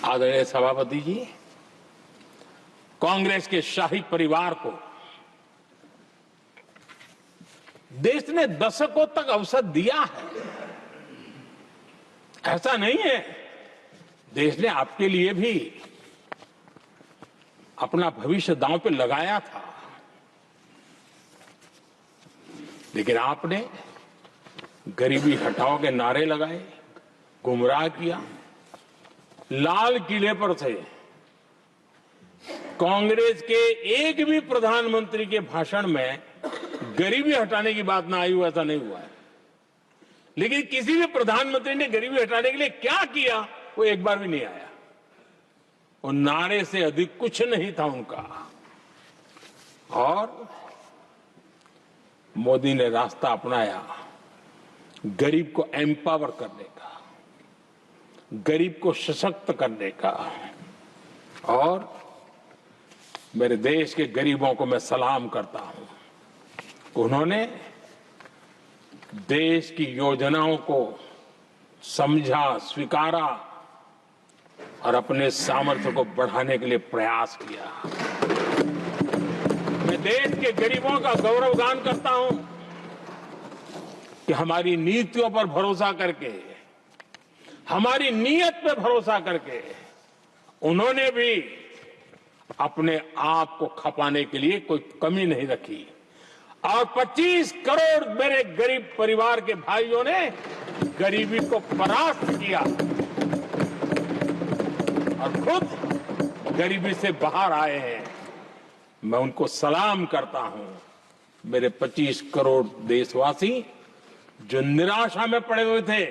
आदरणीय सभापति जी, कांग्रेस के शाही परिवार को देश ने दशकों तक अवसर दिया है। ऐसा नहीं है, देश ने आपके लिए भी अपना भविष्य दांव पे लगाया था, लेकिन आपने गरीबी हटाओ के नारे लगाए, गुमराह किया। लाल किले पर से कांग्रेस के एक भी प्रधानमंत्री के भाषण में गरीबी हटाने की बात ना आई हो, ऐसा नहीं हुआ है। लेकिन किसी भी प्रधानमंत्री ने गरीबी हटाने के लिए क्या किया, वो एक बार भी नहीं आया। वो नारे से अधिक कुछ नहीं था उनका। और मोदी ने रास्ता अपनाया गरीब को एम्पावर करने का, गरीब को सशक्त करने का। और मेरे देश के गरीबों को मैं सलाम करता हूं, उन्होंने देश की योजनाओं को समझा, स्वीकारा और अपने सामर्थ्य को बढ़ाने के लिए प्रयास किया। मैं देश के गरीबों का गौरवगान करता हूं कि हमारी नीतियों पर भरोसा करके, हमारी नीयत पर भरोसा करके उन्होंने भी अपने आप को खपाने के लिए कोई कमी नहीं रखी। और 25 करोड़ मेरे गरीब परिवार के भाइयों ने गरीबी को परास्त किया और खुद गरीबी से बाहर आए हैं। मैं उनको सलाम करता हूं। मेरे 25 करोड़ देशवासी जो निराशा में पड़े हुए थे,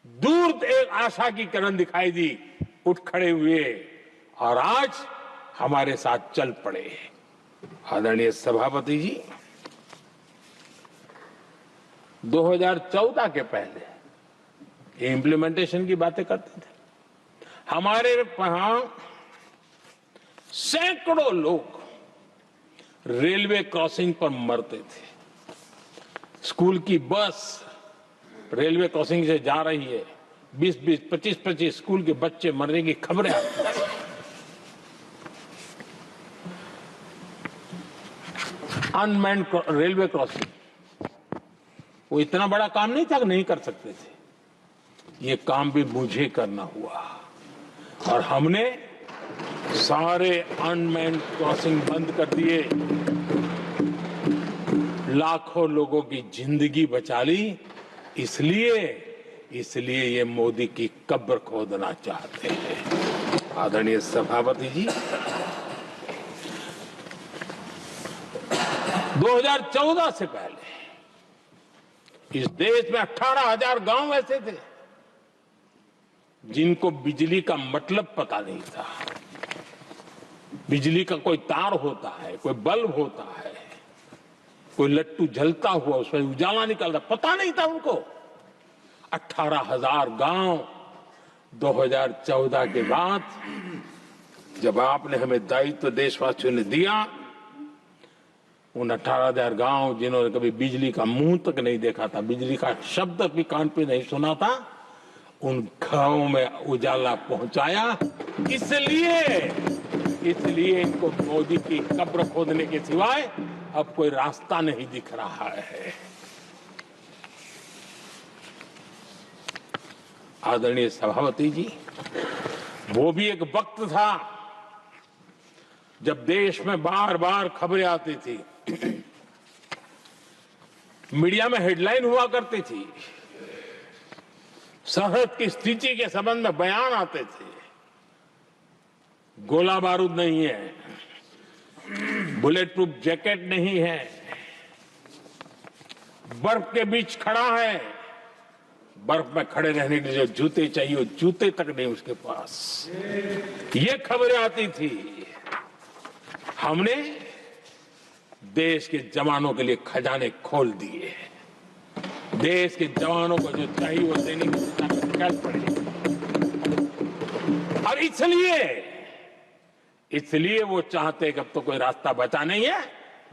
दूर एक आशा की किरण दिखाई दी, उठ खड़े हुए और आज हमारे साथ चल पड़े। आदरणीय सभापति जी, 2014 के पहले इम्प्लीमेंटेशन की बातें करते थे। हमारे यहां सैकड़ों लोग रेलवे क्रॉसिंग पर मरते थे। स्कूल की बस रेलवे क्रॉसिंग से जा रही है, 20-20, 25-25 स्कूल के बच्चे मरने की खबरें आती थी। अनमैन्ड रेलवे क्रॉसिंग, वो इतना बड़ा काम नहीं था कि नहीं कर सकते थे। ये काम भी मुझे करना हुआ और हमने सारे अनमैन्ड क्रॉसिंग बंद कर दिए, लाखों लोगों की जिंदगी बचा ली। इसलिए ये मोदी की कब्र खोदना चाहते हैं। आदरणीय सभापति जी, 2014 से पहले इस देश में 18,000 गांव ऐसे थे जिनको बिजली का मतलब पता नहीं था। बिजली का कोई तार होता है, कोई बल्ब होता है, कोई लट्टू जलता हुआ उसमें उजाला निकलता, पता नहीं था उनको। 18,000 गांव 2014 के बाद जब आपने हमें दायित्व देशवासियों ने दिया, उन 18,000 गांव जिन्होंने कभी बिजली का मुंह तक नहीं देखा था, बिजली का शब्द भी कान पे नहीं सुना था, उन गांवों में उजाला पहुंचाया। इसलिए इनको मोदी की कब्र खोदने के सिवाय अब कोई रास्ता नहीं दिख रहा है। आदरणीय सभापति जी, वो भी एक वक्त था जब देश में बार बार खबरें आती थी, मीडिया में हेडलाइन हुआ करती थी, सरहद की स्थिति के संबंध में बयान आते थे। गोला बारूद नहीं है, बुलेट प्रूफ जैकेट नहीं है, बर्फ के बीच खड़ा है, बर्फ में खड़े रहने के लिए जो जूते चाहिए वो जूते तक नहीं उसके पास। ये खबरें आती थी। हमने देश के जवानों के लिए खजाने खोल दिए। देश के जवानों को जो चाहिए वो देने की दिशा में चल पड़े। और इसलिए वो चाहते कि अब तो कोई रास्ता बचा नहीं है,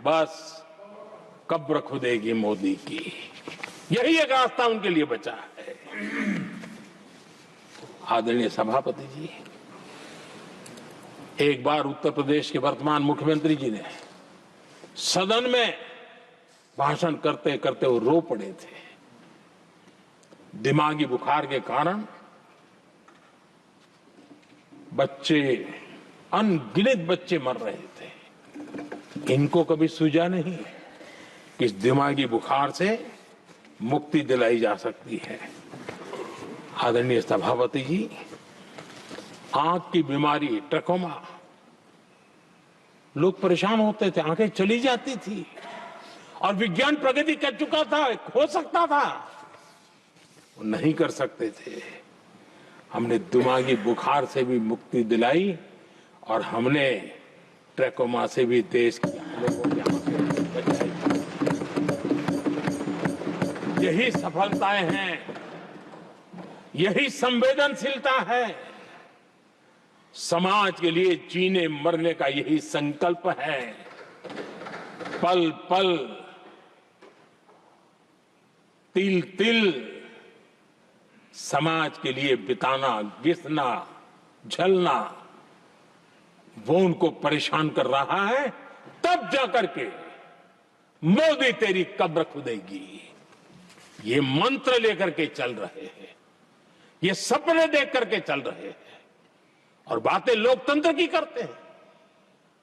बस कब्र खुदेगी मोदी की। यही एक रास्ता उनके लिए बचा है। आदरणीय सभापति जी, एक बार उत्तर प्रदेश के वर्तमान मुख्यमंत्री जी ने सदन में भाषण करते करते वो रो पड़े थे। दिमागी बुखार के कारण बच्चे, अनगिनत बच्चे मर रहे थे। इनको कभी सूझा नहीं कि इस दिमागी बुखार से मुक्ति दिलाई जा सकती है। आदरणीय सभापति जी, आंख की बीमारी ट्रकोमा, लोग परेशान होते थे, आंखें चली जाती थी और विज्ञान प्रगति कर चुका था, हो सकता था, वो नहीं कर सकते थे। हमने दिमागी बुखार से भी मुक्ति दिलाई और हमने ट्रकोमा से भी देश की लोगों की आंखें बचाई। यही सफलताएं हैं, यही संवेदनशीलता है। समाज के लिए जीने मरने का यही संकल्प है। पल पल, तिल तिल समाज के लिए बिताना, घिसना, झलना, वो उनको परेशान कर रहा है। तब जाकर के मोदी तेरी कब्र खुदेगी, ये मंत्र लेकर के चल रहे हैं, ये सपने देख करके चल रहे हैं और बातें लोकतंत्र की करते हैं।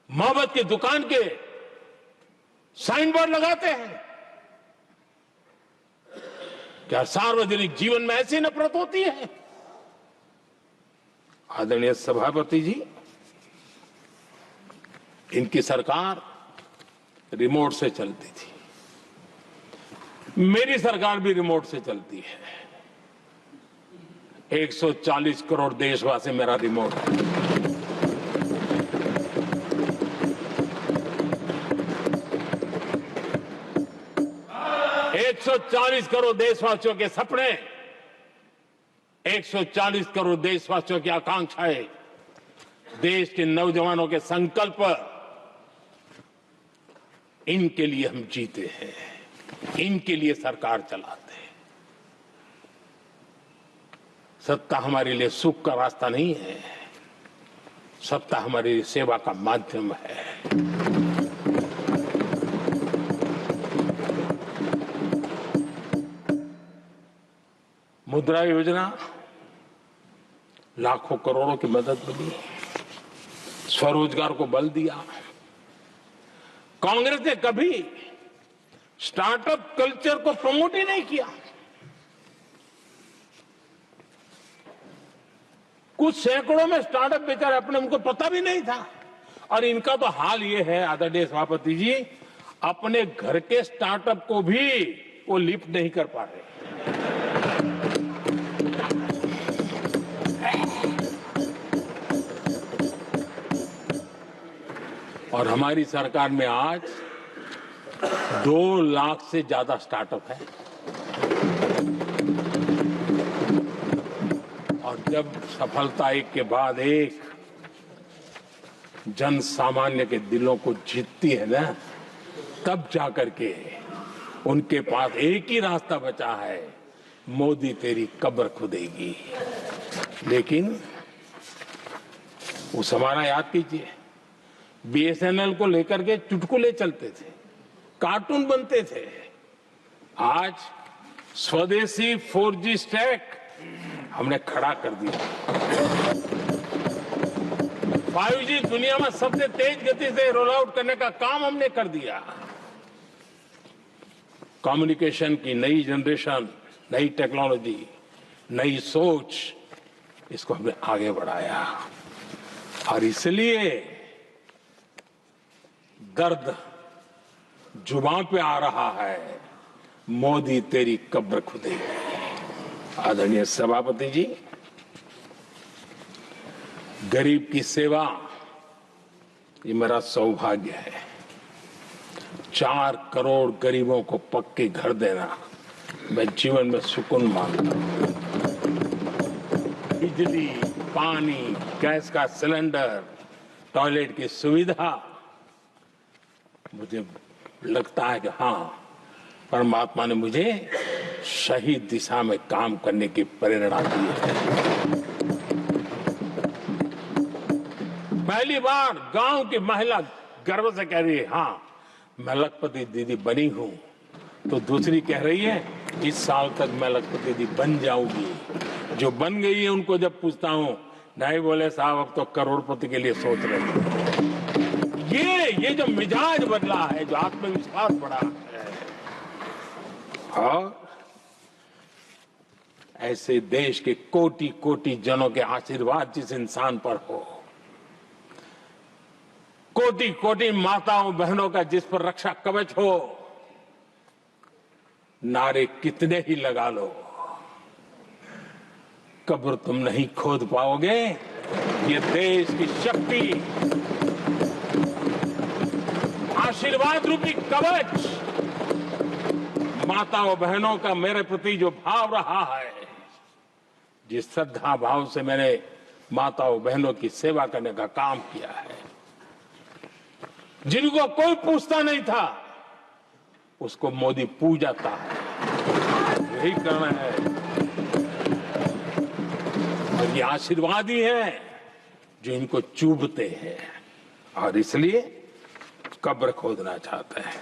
मोहब्बत की दुकान के साइन बोर्ड लगाते हैं। क्या सार्वजनिक जीवन में ऐसी नफरत होती है? आदरणीय सभापति जी, इनकी सरकार रिमोट से चलती थी, मेरी सरकार भी रिमोट से चलती है। 140 करोड़ देशवासी मेरा रिमोट है। एक 140 करोड़ देशवासियों के सपने, 140 करोड़ देशवासियों की आकांक्षाएं, देश के नौजवानों के संकल्प, इनके लिए हम जीते हैं, इनके लिए सरकार चलाते हैं। सत्ता हमारे लिए सुख का रास्ता नहीं है, सत्ता हमारे लिए सेवा का माध्यम है। मुद्रा योजना, लाखों करोड़ों की मदद मिली, स्वरोजगार को बल दिया। कांग्रेस ने कभी स्टार्टअप कल्चर को प्रमोट ही नहीं किया। कुछ सैकड़ों में स्टार्टअप बेचारे अपने, उनको पता भी नहीं था। और इनका तो हाल ये है आदरणीय सभापति जी, अपने घर के स्टार्टअप को भी वो लिफ्ट नहीं कर पा रहे। और हमारी सरकार में आज 2 लाख से ज्यादा स्टार्टअप है। और जब सफलता एक के बाद एक जन सामान्य के दिलों को जीतती है ना, तब जाकर के उनके पास एक ही रास्ता बचा है, मोदी तेरी कब्र खुदेगी। लेकिन उस हमारा याद कीजिए, बीएसएनएल को लेकर के चुटकुले चलते थे, कार्टून बनते थे। आज स्वदेशी 4G स्टैक हमने खड़ा कर दिया। 5G दुनिया में सबसे तेज गति से रोल आउट करने का काम हमने कर दिया। कम्युनिकेशन की नई जनरेशन, नई टेक्नोलॉजी, नई सोच, इसको हमने आगे बढ़ाया। और इसलिए दर्द जुबान पे आ रहा है, मोदी तेरी कब्र खुदेगी। आदरणीय सभापति जी, गरीब की सेवा ये मेरा सौभाग्य है। 4 करोड़ गरीबों को पक्के घर देना मैं जीवन में सुकून मानता हूं। बिजली, पानी, गैस का सिलेंडर, टॉयलेट की सुविधा, मुझे लगता है कि हाँ, परमात्मा ने मुझे सही दिशा में काम करने की प्रेरणा दी है। पहली बार गांव की महिला गर्व से कह रही है, हाँ मैं लखपति दीदी बनी हूं। तो दूसरी कह रही है, इस साल तक मैं लखपति दीदी बन जाऊंगी। जो बन गई है उनको जब पूछता हूं, नहीं बोले साहब अब तो करोड़पति के लिए सोच रहे हैं। ये जो मिजाज बदला है, जो आत्मविश्वास बढ़ा है, और ऐसे देश के कोटि कोटि जनों के आशीर्वाद जिस इंसान पर हो, कोटि कोटि माताओं बहनों का जिस पर रक्षा कवच हो, नारे कितने ही लगा लो, कब्र तुम नहीं खोद पाओगे। ये देश की शक्ति, आशीर्वाद रूपी कवच, माताओं बहनों का मेरे प्रति जो भाव रहा है, जिस श्रद्धा भाव से मैंने माताओं बहनों की सेवा करने का काम किया है, जिनको कोई पूछता नहीं था उसको मोदी पूजाता है। यही करना है, और ये आशीर्वाद ही है जो इनको चूभते हैं और इसलिए कब्र खोदना चाहते हैं।